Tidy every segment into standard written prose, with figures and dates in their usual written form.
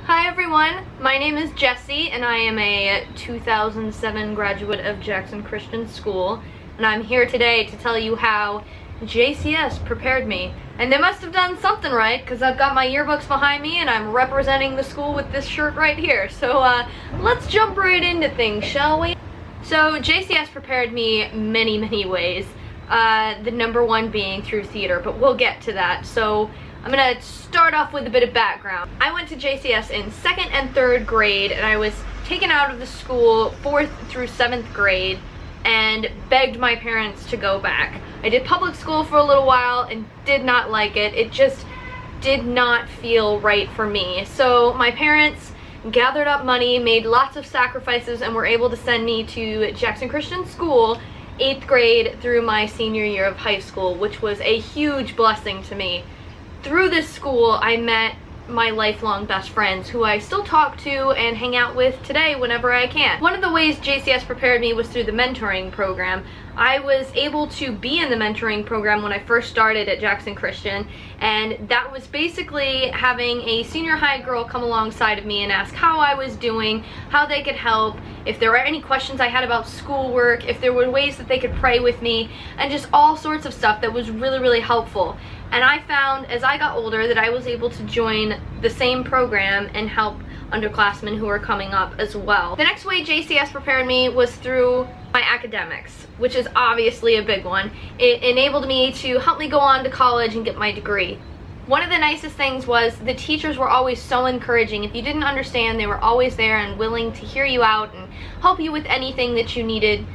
Hi everyone, my name is Jessie and I am a 2007 graduate of Jackson Christian School, and I'm here today to tell you how JCS prepared me. And they must have done something right, because I've got my yearbooks behind me and I'm representing the school with this shirt right here. So let's jump right into things, shall we? So JCS prepared me many ways, the number one being through theater, but we'll get to that. So I'm gonna start off with a bit of background. I went to JCS in 2nd and 3rd grade, and I was taken out of the school 4th through 7th grade and begged my parents to go back. I did public school for a little while and did not like it. It just did not feel right for me. So my parents gathered up money, made lots of sacrifices, and were able to send me to Jackson Christian School 8th grade through my senior year of high school, which was a huge blessing to me. Through this school, I met my lifelong best friends who I still talk to and hang out with today whenever I can. One of the ways JCS prepared me was through the mentoring program. I was able to be in the mentoring program when I first started at Jackson Christian, and that was basically having a senior high girl come alongside of me and ask how I was doing, how they could help, if there were any questions I had about schoolwork, if there were ways that they could pray with me, and just all sorts of stuff that was really helpful. And I found as I got older that I was able to join the same program and help underclassmen who are coming up as well. The next way JCS prepared me was through my academics, which is obviously a big one. It enabled me to help me go on to college and get my degree. One of the nicest things was the teachers were always so encouraging. If you didn't understand, they were always there and willing to hear you out and help you with anything that you needed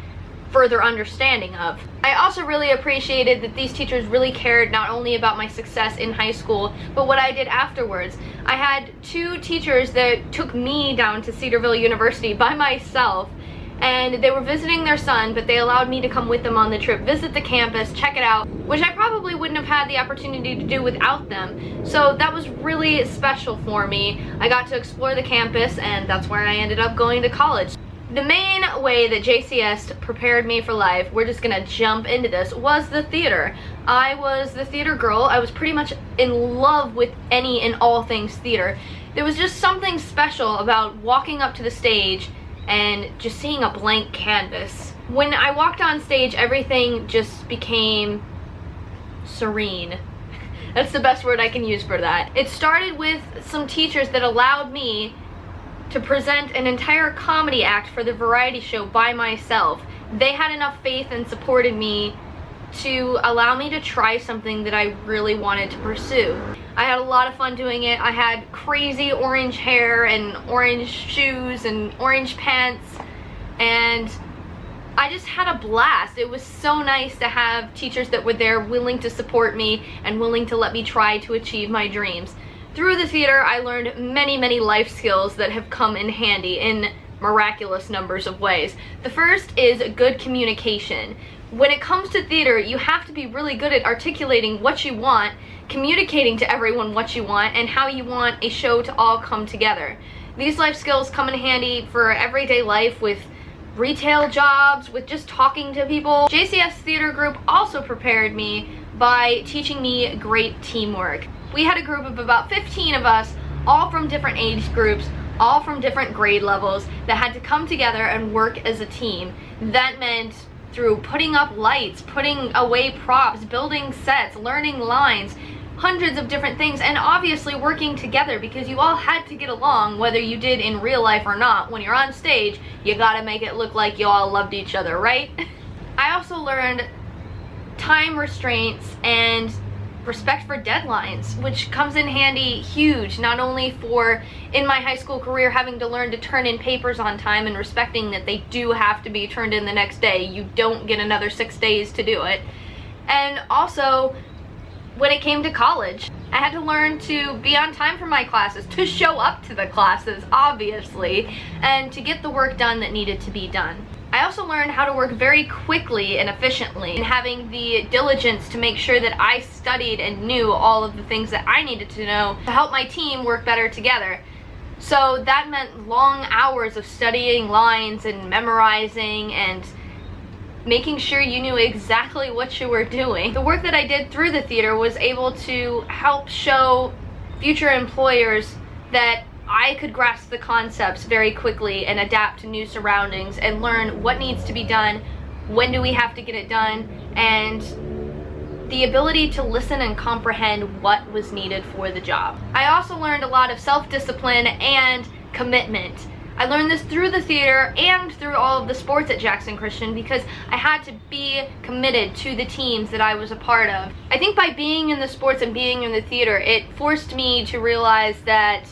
further understanding of. I also really appreciated that these teachers really cared not only about my success in high school, but what I did afterwards. I had 2 teachers that took me down to Cedarville University by myself, and they were visiting their son, but they allowed me to come with them on the trip, visit the campus, check it out, which I probably wouldn't have had the opportunity to do without them. So that was really special for me. I got to explore the campus, and that's where I ended up going to college. The main way that JCS prepared me for life, we're just gonna jump into this, was the theater. I was the theater girl. I was pretty much in love with any and all things theater. There was just something special about walking up to the stage and just seeing a blank canvas. When I walked on stage, everything just became serene. That's the best word I can use for that. It started with some teachers that allowed me to present an entire comedy act for the variety show by myself. They had enough faith and supported me to allow me to try something that I really wanted to pursue. I had a lot of fun doing it. I had crazy orange hair and orange shoes and orange pants, and I just had a blast. It was so nice to have teachers that were there willing to support me and willing to let me try to achieve my dreams. Through the theater, I learned many life skills that have come in handy in miraculous numbers of ways. The first is good communication. When it comes to theater, you have to be really good at articulating what you want, communicating to everyone what you want, and how you want a show to all come together. These life skills come in handy for everyday life with retail jobs, with just talking to people. JCS Theater Group also prepared me by teaching me great teamwork. We had a group of about 15 of us, all from different age groups, all from different grade levels, that had to come together and work as a team. That meant through putting up lights, putting away props, building sets, learning lines, hundreds of different things, and obviously working together because you all had to get along, whether you did in real life or not. When you're on stage, you gotta make it look like you all loved each other, right? I also learned time restraints and respect for deadlines, which comes in handy huge, not only for in my high school career having to learn to turn in papers on time and respecting that they do have to be turned in the next day. You don't get another 6 days to do it. And also when it came to college, I had to learn to be on time for my classes, to show up to the classes, obviously, and to get the work done that needed to be done. I also learned how to work very quickly and efficiently, and having the diligence to make sure that I studied and knew all of the things that I needed to know to help my team work better together. So that meant long hours of studying lines and memorizing and making sure you knew exactly what you were doing. The work that I did through the theater was able to help show future employers that I could grasp the concepts very quickly and adapt to new surroundings and learn what needs to be done, when do we have to get it done, and the ability to listen and comprehend what was needed for the job. I also learned a lot of self-discipline and commitment. I learned this through the theater and through all of the sports at Jackson Christian because I had to be committed to the teams that I was a part of. I think by being in the sports and being in the theater, it forced me to realize that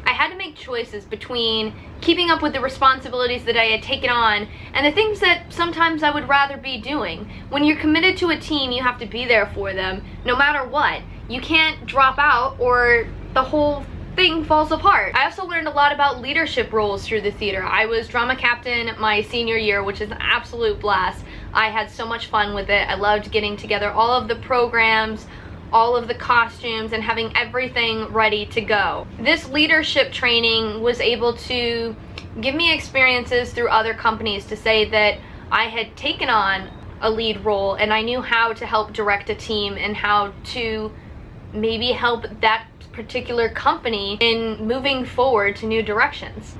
I had to make choices between keeping up with the responsibilities that I had taken on and the things that sometimes I would rather be doing. When you're committed to a team, you have to be there for them no matter what. You can't drop out or the whole thing falls apart. I also learned a lot about leadership roles through the theater. I was drama captain my senior year, which is an absolute blast. I had so much fun with it. I loved getting together all of the programs, all of the costumes, and having everything ready to go. This leadership training was able to give me experiences through other companies to say that I had taken on a lead role and I knew how to help direct a team and how to maybe help that particular company in moving forward to new directions.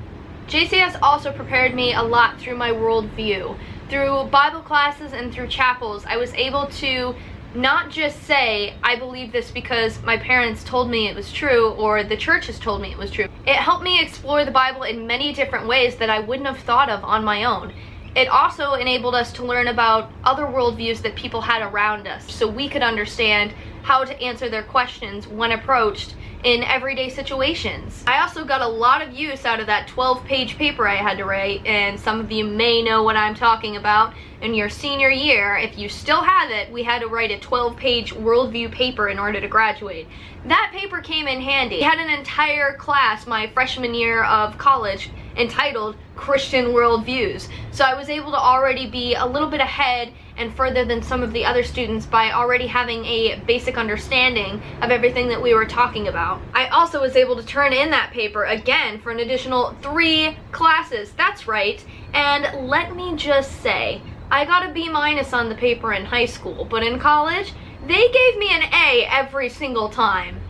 JCS also prepared me a lot through my worldview. Through Bible classes and through chapels, I was able to not just say, I believe this because my parents told me it was true or the church has told me it was true. It helped me explore the Bible in many different ways that I wouldn't have thought of on my own. It also enabled us to learn about other worldviews that people had around us so we could understand how to answer their questions when approached in everyday situations. I also got a lot of use out of that 12-page paper I had to write, and some of you may know what I'm talking about. In your senior year, if you still have it, we had to write a 12-page worldview paper in order to graduate. That paper came in handy. We had an entire class my freshman year of college entitled Christian Worldviews. So I was able to already be a little bit ahead and further than some of the other students by already having a basic understanding of everything that we were talking about. I also was able to turn in that paper again for an additional 3 classes. That's right. And let me just say, I got a B- on the paper in high school, but in college, they gave me an A every single time.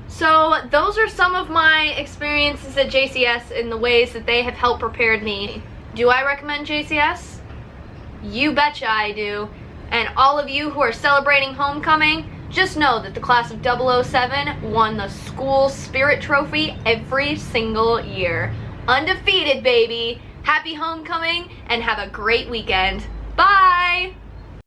So those are some of my experiences at JCS in the ways that they have helped prepared me. Do I recommend JCS? You betcha I do. And all of you who are celebrating homecoming, just know that the class of 007 won the school spirit trophy every single year. Undefeated, baby. Happy homecoming and have a great weekend. Bye!